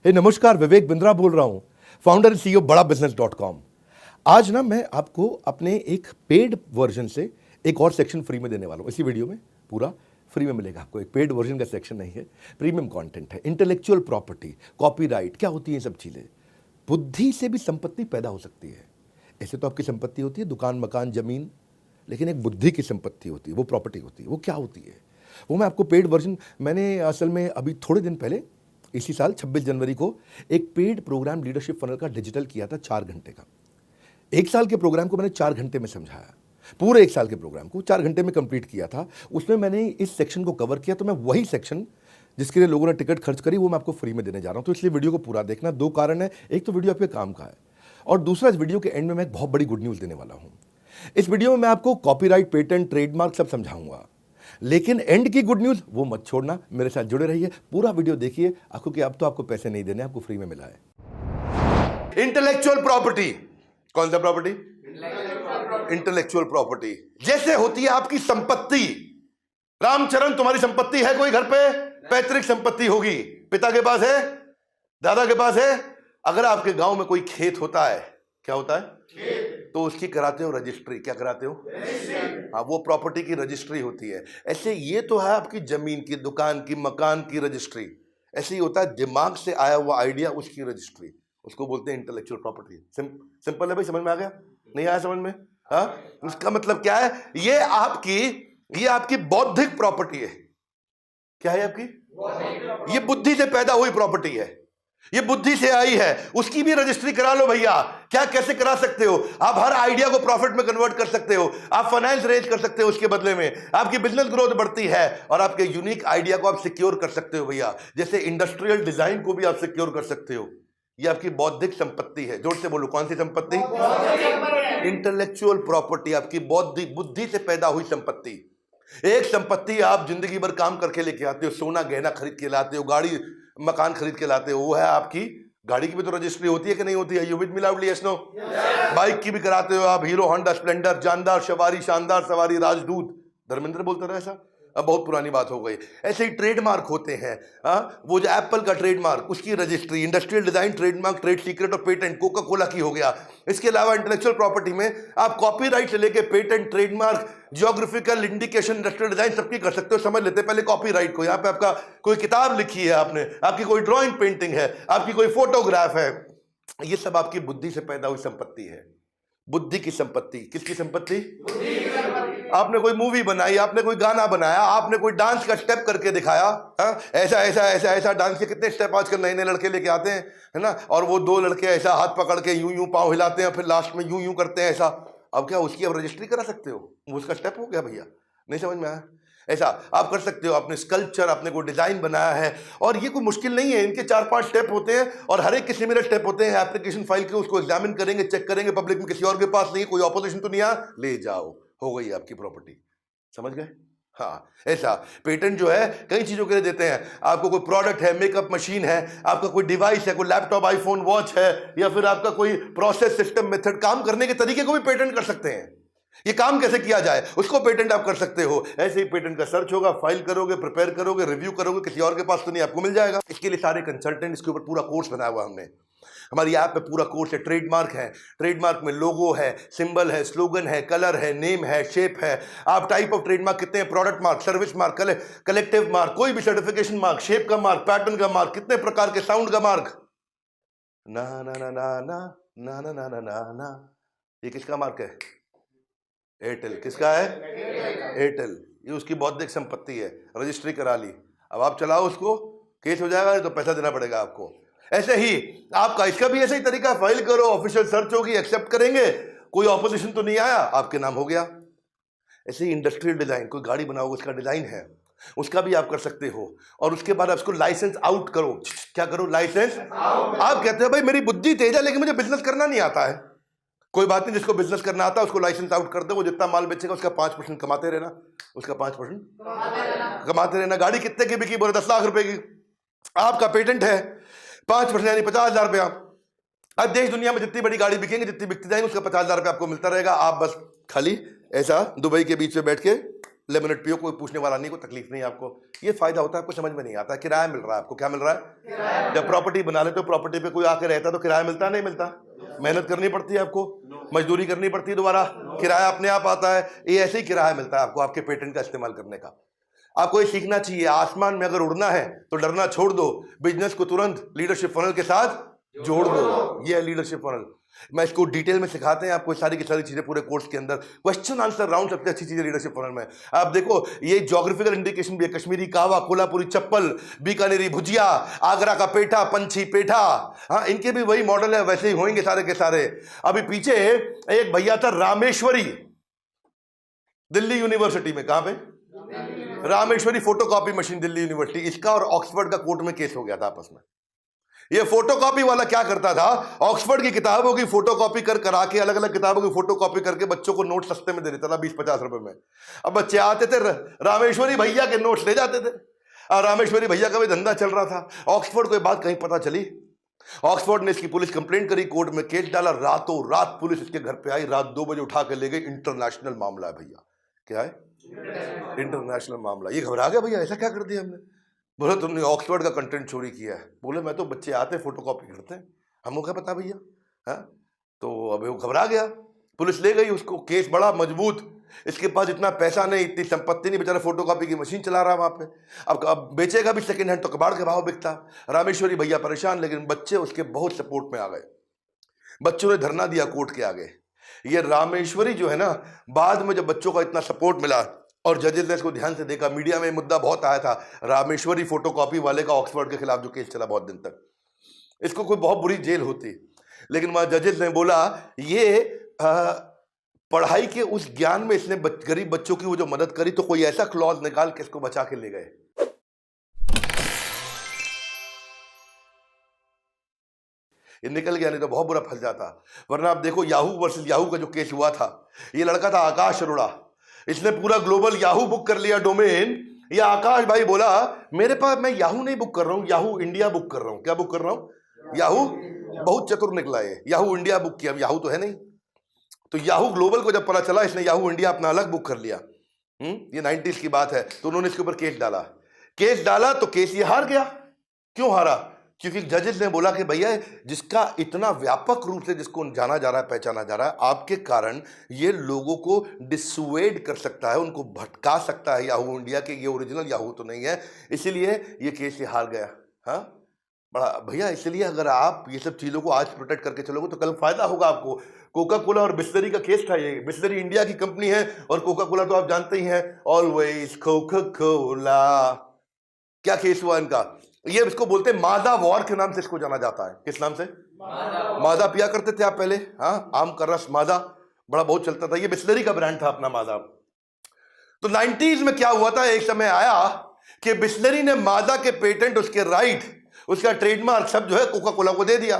नमस्कार, विवेक बिंद्रा बोल रहा हूं, फाउंडर एंड सीईओ बड़ा बिजनेस.com। आज ना मैं आपको अपने एक पेड वर्जन से एक और सेक्शन फ्री में देने वाला हूं। इसी वीडियो में पूरा फ्री में मिलेगा आपको। एक पेड वर्जन का सेक्शन नहीं है, प्रीमियम कंटेंट है। इंटेलेक्चुअल प्रॉपर्टी, कॉपीराइट, क्या होती है सब चीजें। बुद्धि से भी संपत्ति पैदा हो सकती है। ऐसे तो आपकी संपत्ति होती है दुकान, मकान, जमीन, लेकिन एक बुद्धि की संपत्ति होती है, वो प्रॉपर्टी होती है। वो क्या होती है वो मैं आपको पेड वर्जन, मैंने असल में अभी थोड़े दिन पहले इसी साल 26 जनवरी को एक पेड प्रोग्राम लीडरशिप फनल का डिजिटल किया था 4 घंटे का। 1 साल के प्रोग्राम को मैंने 4 घंटे में समझाया। पूरे 1 साल के प्रोग्राम को 4 घंटे में कंप्लीट किया था। उसमें मैंने इस सेक्शन को कवर किया, तो मैं वही सेक्शन जिसके लिए लोगों ने टिकट खर्च करी वो मैं आपको फ्री में देने जा रहा हूं। तो इसलिए वीडियो को पूरा देखना। 2 कारण है, एक तो वीडियो आपके काम का है, और दूसरा इस वीडियो के एंड में मैं एक बहुत बड़ी गुड न्यूज देने वाला हूं। इस वीडियो में मैं आपको कॉपीराइट, पेटेंट, ट्रेडमार्क सब समझाऊंगा, लेकिन एंड की गुड न्यूज वो मत छोड़ना। मेरे साथ जुड़े रहिए, पूरा वीडियो देखिए, क्योंकि अब तो आपको पैसे नहीं देने, आपको फ्री में मिला है। इंटेलेक्चुअल प्रॉपर्टी, कौन सा प्रॉपर्टी? इंटेलेक्चुअल प्रॉपर्टी जैसे होती है आपकी संपत्ति। रामचरण, तुम्हारी संपत्ति है कोई घर पे? पैतृक संपत्ति होगी, पिता के पास है, दादा के पास है। अगर आपके गांव में कोई खेत होता है, क्या होता है? खेत। तो उसकी कराते हो रजिस्ट्री। क्या कराते हो? हाँ, वो प्रॉपर्टी की रजिस्ट्री होती है। ऐसे ये तो है आपकी जमीन की, दुकान की, मकान की रजिस्ट्री। ऐसे ही होता है दिमाग से आया हुआ आइडिया, उसकी रजिस्ट्री, उसको बोलते हैं इंटेलेक्चुअल प्रॉपर्टी। सिंपल है भाई, समझ में आ गया? नहीं आया समझ में? हाँ, उसका मतलब क्या है? ये आपकी बौद्धिक प्रॉपर्टी है। क्या है आपकी? ये बुद्धि से पैदा हुई प्रॉपर्टी है, ये बुद्धि से आई है। उसकी भी रजिस्ट्री करा लो भैया। क्या, कैसे करा सकते हो? आप हर आइडिया को प्रॉफिट में कन्वर्ट कर सकते हो, आप फाइनेंस रेज कर सकते हो, उसके बदले में आपकी बिजनेस ग्रोथ बढ़ती है, और आपके यूनिक आइडिया को आप सिक्योर कर सकते हो भैया। जैसे इंडस्ट्रियल डिजाइन को भी आप सिक्योर कर सकते हो। ये आपकी बौद्धिक संपत्ति है। जोर से बोलो, कौन सी संपत्ति? इंटेलेक्चुअल प्रॉपर्टी, आपकी बौद्धिक, बुद्धि से पैदा हुई संपत्ति। एक संपत्ति आप जिंदगी भर काम करके लेके आते हो, सोना गहना खरीद के लाते हो, गाड़ी मकान खरीद के लाते हो, वो है आपकी। गाड़ी की भी तो रजिस्ट्री होती है कि नहीं होती है? You with me loudly, yes no? Bike की भी कराते हो आप, हीरो होंडा स्प्लेंडर, जानदार सवारी, शानदार सवारी, राजदूत। धर्मेंद्र बोलता रहा ऐसा, अब बहुत पुरानी बात हो गई। ऐसे ही ट्रेडमार्क होते हैं। वो जो एप्पल का ट्रेडमार्क, उसकी registry, industrial design trademark, trade secret और पेटेंट कोका कोला की हो गया। इसके अलावा इंटेलेक्चुअल प्रॉपर्टी में आप कॉपीराइट से लेके patent, trademark, geographical indication, industrial design सबकी कर सकते हो। समझ लेते हैं पहले कॉपीराइट को। यहाँ पे आपका कोई किताब लिखी है आपने, आपकी कोई ड्राइंग पेंटिंग है, आपकी कोई फोटोग्राफ है, ये सब आपकी बुद्धि से पैदा हुई संपत्ति है। बुद्धि की संपत्ति। किसकी संपत्ति? आपने कोई मूवी बनाई, आपने कोई गाना बनाया, आपने कोई डांस का स्टेप करके दिखाया। ऐसा ऐसा ऐसा ऐसा डांस के कितने स्टेप आजकल नए नए लड़के लेके आते हैं, है ना? और वो 2 लड़के ऐसा हाथ पकड़ के यूं यूं पांव हिलाते हैं, फिर लास्ट में यूं यूं करते हैं ऐसा। अब क्या उसकी अब रजिस्ट्री करा सकते हो? वो उसका स्टेप हो गया भैया। नहीं समझ में आया? ऐसा आप कर सकते हो। आपने स्कल्पचर, आपने कोई डिजाइन बनाया है, और ये कोई मुश्किल नहीं है। इनके 4-5 स्टेप होते हैं, और हर एक के सिमिलर स्टेप होते हैं। एप्लीकेशन फाइल के उसको एग्जामिन करेंगे, चेक करेंगे, पब्लिक में किसी और के पास नहीं, कोई ऑपोजिशन तो नहीं आया, ले जाओ, हो गई आपकी प्रॉपर्टी। समझ गए? हाँ, ऐसा पेटेंट जो है कई चीजों के लिए देते हैं। आपको कोई प्रोडक्ट है, मेकअप मशीन है, आपका कोई डिवाइस है, कोई लैपटॉप, आईफोन, वॉच है, या फिर आपका कोई प्रोसेस, सिस्टम, मेथड, काम करने के तरीके को भी पेटेंट कर सकते हैं। ये काम कैसे किया जाए उसको पेटेंट आप कर सकते हो। ऐसे ही पेटेंट का सर्च होगा, फाइल करोगे, प्रिपेयर करोगे, रिव्यू करोगे, किसी और के पास तो नहीं, आपको मिल जाएगा। इसके लिए सारे कंसल्टेंट, इसके ऊपर पूरा कोर्स बनाया हुआ हमने। हमारी ऐप पे पूरा कोर्स है। ट्रेडमार्क है, ट्रेडमार्क में लोगो है, सिंबल है, स्लोगन है, कलर है, नेम है, शेप है। आप टाइप ऑफ ट्रेडमार्क कितने हैं, product mark, service mark, collective mark, कोई भी सर्टिफिकेशन मार्क, शेप का मार्क, पैटर्न का मार्क, कितने प्रकार के, साउंड का मार्क, ना ना ना ना ना ना ना ना ना ना ना। ये किसका मार्क है? एयरटेल। किसका है? एयरटेल। ये उसकी बौद्धिक संपत्ति है, रजिस्ट्री करा ली। अब आप चलाओ उसको, केस हो जाएगा, तो पैसा देना पड़ेगा आपको। ऐसे ही आपका इसका भी ऐसा ही तरीका, फाइल करो, ऑफिशियल सर्च होगी, एक्सेप्ट करेंगे, कोई ऑपोजिशन तो नहीं आया, आपके नाम हो गया। ऐसे ही इंडस्ट्रियल डिजाइन, कोई गाड़ी बनाओगे, उसका डिजाइन है, उसका भी आप कर सकते हो। और उसके बाद आप उसको लाइसेंस आउट करो। क्या करो? License out. आप कहते हैं भाई मेरी बुद्धि तेज है, लेकिन मुझे बिजनेस करना नहीं आता है। कोई बात नहीं, जिसको बिजनेस करना आता है उसको लाइसेंस आउट कर दो। वो जितना माल बेचेगा उसका 5% कमाते रहना, उसका 5% कमाते रहना। गाड़ी कितने की बिकी? बोले 10 लाख रुपए की। आपका पेटेंट है, 5% यानी 50,000 रुपया। अब देश दुनिया में जितनी बड़ी गाड़ी बिकेंगी, जितनी बिकती जाएंगी, उसका 50,000 रुपया आपको मिलता रहेगा। आप बस खाली ऐसा दुबई के बीच में बैठ के लेमनेट पियो, कोई पूछने वाला नहीं, कोई तकलीफ नहीं आपको। ये फायदा होता है, आपको समझ में नहीं आता। किराया मिल रहा है आपको, क्या मिल रहा है? जब प्रॉपर्टी बना लेते हो, प्रॉपर्टी पे कोई आके रहता है तो किराया मिलता है, नहीं मिलता? मेहनत करनी पड़ती है आपको, मजदूरी करनी पड़ती है, दोबारा किराया अपने आप आता है। ये ऐसे ही किराया मिलता है आपको आपके पेटेंट का इस्तेमाल करने का। आपको ये सीखना चाहिए, आसमान में अगर उड़ना है तो डरना छोड़ दो, बिजनेस को तुरंत लीडरशिप फनल के साथ जोड़ दो। ये है लीडरशिप फनल। मैं इसको डिटेल में सिखाते हैं आपको, सारी की सारी चीजें पूरे कोर्स के अंदर। क्वेश्चन आंसर राउंड सबसे अच्छी चीज है लीडरशिप फनल में। आप देखो, ये ज्योग्राफिकल इंडिकेशन भी है, कश्मीरी कावा, कोल्हापुरी चप्पल, बीकानेरी भुजिया, आगरा का पेठा, पंछी पेठा, हाँ इनके भी वही मॉडल है, वैसे ही होंगे सारे के सारे। अभी पीछे एक भैया था रामेश्वरी, दिल्ली यूनिवर्सिटी में, कहां पे? Rameshwari photocopy machine, Delhi university. इसका और ऑक्सफोर्ड का कोर्ट में केस हो गया था आपस में। ये फोटोकॉपी वाला क्या करता था, ऑक्सफोर्ड की किताबों की फोटोकॉपी करा के, अलग अलग किताबों की फोटोकॉपी करके बच्चों को नोट सस्ते में दे देता था, 20-50 रुपए में। अब बच्चे आते थे, रामेश्वरी भैया के नोट्स ले जाते थे, और रामेश्वरी भैया का भी धंधा चल रहा था। ऑक्सफोर्ड को एक बात कहीं पता चली, ऑक्सफोर्ड ने इसकी पुलिस कंप्लेंट करी, कोर्ट में केस डाला, रातों रात पुलिस इसके घर पे आई, रात 2 बजे उठा के ले गई। इंटरनेशनल मामला है भैया। क्या है? इंटरनेशनल मामला। ये घबरा गया, भैया ऐसा क्या कर दिया हमने? बोले तुमने ऑक्सफोर्ड का कंटेंट चोरी किया है। बोले मैं तो, बच्चे आते फोटोकॉपी करते हैं, हमको क्या पता भैया। हाँ, तो अब वो घबरा गया, पुलिस ले गई उसको। केस बड़ा मजबूत, इसके पास इतना पैसा नहीं, इतनी संपत्ति नहीं, बेचारा फोटोकॉपी की मशीन चला रहा वहां पे। अब बेचेगा भी सेकंड हैंड तो कबाड़ के भाव बिकता। रामेश्वरी भैया परेशान, लेकिन बच्चे उसके बहुत सपोर्ट में आ गए। बच्चों ने धरना दिया कोर्ट के आगे। ये रामेश्वरी जो है ना, बाद में जब बच्चों का इतना सपोर्ट मिला और जजेस ने इसको ध्यान से देखा, मीडिया में मुद्दा बहुत आया था रामेश्वरी फोटोकॉपी वाले का, ऑक्सफोर्ड के खिलाफ जो केस चला बहुत दिन तक, इसको कोई बहुत बुरी जेल होती। लेकिन वहां जजेस ने बोला ये पढ़ाई के उस ज्ञान में इसने गरीब बच्चों की वो जो मदद करी, तो कोई ऐसा क्लॉज निकाल के इसको बचा के ले गए। ये निकल गया, नहीं तो बहुत बुरा फंस जाता। वरना आप देखो, याहू वर्सेस याहू का जो केस हुआ था, ये लड़का था आकाश अरोड़ा, इसने पूरा ग्लोबल याहू बुक कर लिया डोमेन। ये आकाश भाई बोला मेरे पास, मैं याहू नहीं बुक कर रहा हूं, याहू इंडिया बुक कर रहा हूं। क्या बुक कर रहा हूं? याहू। बहुत चतुर निकला है, याहू इंडिया बुक किया, याहू तो है नहीं। तो याहू ग्लोबल को जब पता चला, इसने याहू इंडिया अपना अलग बुक कर लिया। ये 90s की बात है। तो उन्होंने इसके ऊपर केस डाला तो केस ये हार गया। क्यों हारा? क्योंकि जजेस ने बोला कि भैया जिसका इतना व्यापक रूप से जिसको जाना जा रहा है, पहचाना जा रहा है, आपके कारण ये लोगों को डिसुएड कर सकता है, उनको भटका सकता है याहू इंडिया के, ये ओरिजिनल याहू तो नहीं है, इसीलिए ये केस हार गया। हाँ बड़ा भैया, इसलिए अगर आप ये सब चीजों को आज प्रोटेक्ट करके चलोगे तो कल फायदा होगा आपको। कोका कोला और बिस्लरी का केस था ये। बिस्लरी इंडिया की कंपनी है और कोका कोला तो आप जानते ही हैं, ऑलवेज कोका कोला। क्या केस हुआ इनका? ये इसको बोलते हैं माजा वॉर के नाम से इसको जाना जाता है। किस नाम से? माजा पिया करते थे आप पहले, हाँ, आम का रस माजा बड़ा बहुत चलता था। ये बिस्लरी का ब्रांड था अपना माजा। तो 90s में क्या हुआ था, एक समय आया कि बिस्लरी ने माजा के पेटेंट, उसके राइट, उसका ट्रेडमार्क सब जो है कोका कोला को दे दिया।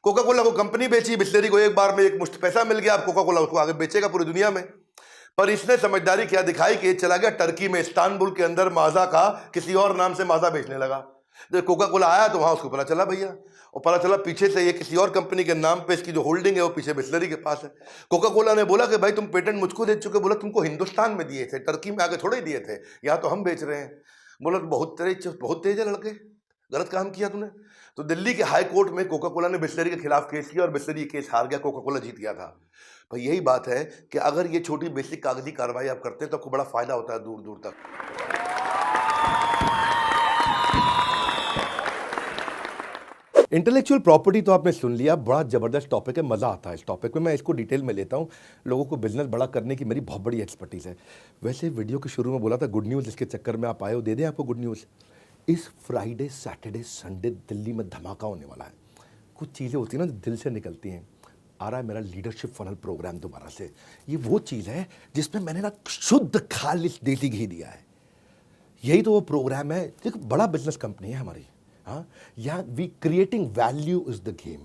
कोका कोला को कंपनी बेची, बिस्लरी को एक बार में एक मुश्त पैसा मिल गया। अब कोका कोला उसको आगे बेचेगा पूरी दुनिया में। पर इसने समझदारी क्या दिखाई कि चला गया टर्की में, इस्तांबुल के अंदर माजा का किसी और नाम से माजा बेचने लगा। जब कोका कोला आया तो वहां उसको पता चला भैया, और पता चला पीछे से ये किसी और कंपनी के नाम पे इसकी जो होल्डिंग है वो पीछे बिस्लरी के पास है। कोका कोला ने बोला कि भाई तुम पेटेंट मुझको दे चुके। बोला तुमको हिंदुस्तान में दिए थे, टर्की में आगे थोड़े दिए थे, यहाँ तो हम बेच रहे हैं। बोला बहुत तेज है लड़के, गलत काम किया तूने। तो दिल्ली के हाई कोर्ट में कोका कोला ने बिस्लरी के खिलाफ केस किया और बिस्लरी केस हार गया, कोका कोला जीत गया था। भाई यही बात है कि अगर ये छोटी बेसिक कागजी कार्रवाई आप करते हैं तो आपको बड़ा फायदा होता है दूर दूर तक। इंटेलेक्चुअल प्रॉपर्टी तो आपने सुन लिया, बड़ा जबरदस्त टॉपिक है, मजा आता है इस टॉपिक में। मैं इसको डिटेल में लेता हूँ, लोगों को बिजनेस बड़ा करने की मेरी बहुत बड़ी एक्सपर्टीज है। वैसे वीडियो के शुरू में बोला था गुड न्यूज़, इसके चक्कर में आप आए हो, दे दें आपको गुड न्यूज़। इस फ्राइडे सैटरडे संडे दिल्ली में धमाका होने वाला है। कुछ चीज़ें होती हैं ना दिल से निकलती हैं। आ रहा है मेरा लीडरशिप फनल प्रोग्राम दोबारा से। ये वो चीज़ है जिसमें मैंने ना शुद्ध खालिस देसी घी दिया है। यही तो वो प्रोग्राम है। एक बड़ा बिजनेस कंपनी है हमारी, हाँ, यहाँ we creating value is the game.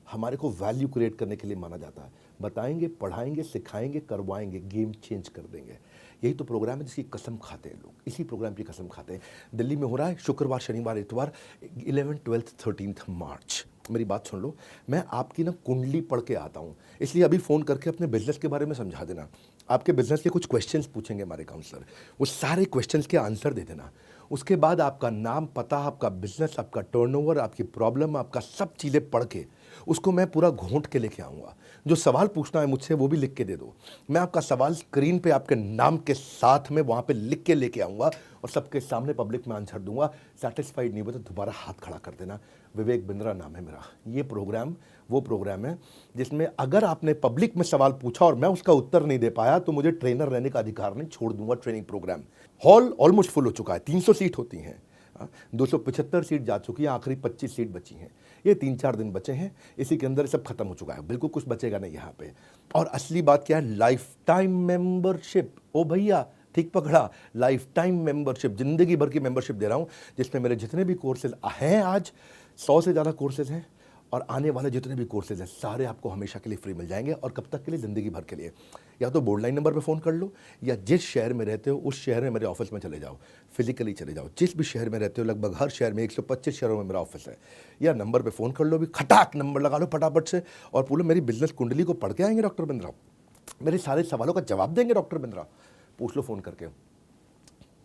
हमारे को वैल्यू क्रिएट करने के लिए माना जाता है। बताएंगे, पढ़ाएंगे, सिखाएंगे, करवाएंगे, गेम चेंज कर देंगे। यही तो प्रोग्राम है जिसकी कसम खाते हैं लोग, इसी प्रोग्राम की कसम खाते हैं। दिल्ली में हो रहा है शुक्रवार, शनिवार, इतवार, 11, 12, 13 मार्च। मेरी बात सुन लो, मैं आपकी ना कुंडली पढ़ के आता हूँ, इसलिए अभी फ़ोन करके अपने बिजनेस के बारे में समझा देना। आपके बिजनेस के कुछ क्वेश्चंस पूछेंगे हमारे काउंसलर, वो सारे क्वेश्चंस के आंसर दे देना। उसके बाद आपका नाम, पता, आपका बिजनेस, आपका टर्नओवर, आपकी प्रॉब्लम, आपका सब चीज़ें पढ़ के उसको मैं पूरा घोंट के लेके आऊँगा। जो सवाल पूछना है मुझसे वो भी लिख के दे दो। मैं आपका सवाल स्क्रीन पे आपके नाम के साथ में वहाँ पे लिख के लेके आऊँगा और सबके सामने पब्लिक में आंसर दूंगा। सेटिस्फाइड नहीं हुआ तो दोबारा हाथ खड़ा कर देना। विवेक बिंद्रा नाम है मेरा। ये प्रोग्राम वो प्रोग्राम है जिसमें अगर आपने पब्लिक में सवाल पूछा और मैं उसका उत्तर नहीं दे पाया तो मुझे ट्रेनर रहने का अधिकार नहीं, छोड़ दूंगा training program. Hall almost full हो चुका है, 300 सीट होती हैं, 275 सीट जा चुकी है, आखिरी 25 सीट बची हैं। ये 3-4 दिन बचे हैं, इसी के अंदर सब खत्म हो चुका है, बिल्कुल कुछ बचेगा नहीं यहाँ पे। और असली बात क्या है, लाइफ टाइम मेंबरशिप। ओ भैया ठीक पकड़ा, लाइफ टाइम मेंबरशिप, जिंदगी भर की मेंबरशिप दे रहा हूँ, जिसमें मेरे जितने भी कोर्सेज हैं, आज 100 से ज़्यादा कोर्सेज हैं, और आने वाले जितने भी कोर्सेज हैं सारे आपको हमेशा के लिए फ्री मिल जाएंगे। और कब तक के लिए, ज़िंदगी भर के लिए। या तो बोर्ड लाइन नंबर पे फ़ोन कर लो, या जिस शहर में रहते हो उस शहर में मेरे ऑफिस में चले जाओ, फिजिकली चले जाओ। जिस भी शहर में रहते हो, लगभग हर शहर में 125 शहरों में मेरा ऑफिस है, या नंबर पे फ़ोन कर लो, भी खटाक नंबर लगा लो फटाफट से, और बोलो मेरी बिजनेस कुंडली को पढ़ के आएंगे डॉक्टर बिंद्रा, मेरे सारे सवालों का जवाब देंगे डॉक्टर बिंद्रा। पूछ लो फ़ोन करके।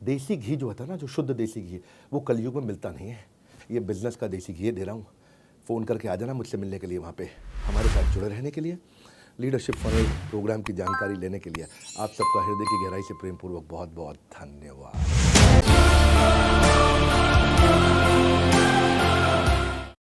देसी घी जो होता है ना, जो शुद्ध देसी घी, वो कलयुग में मिलता नहीं है। ये बिजनेस का देसी घी दे रहा हूँ। फ़ोन करके आ जाना मुझसे मिलने के लिए, वहाँ पे हमारे साथ जुड़े रहने के लिए, लीडरशिप फनल प्रोग्राम की जानकारी लेने के लिए। आप सबका हृदय की गहराई से प्रेम पूर्वक बहुत बहुत धन्यवाद।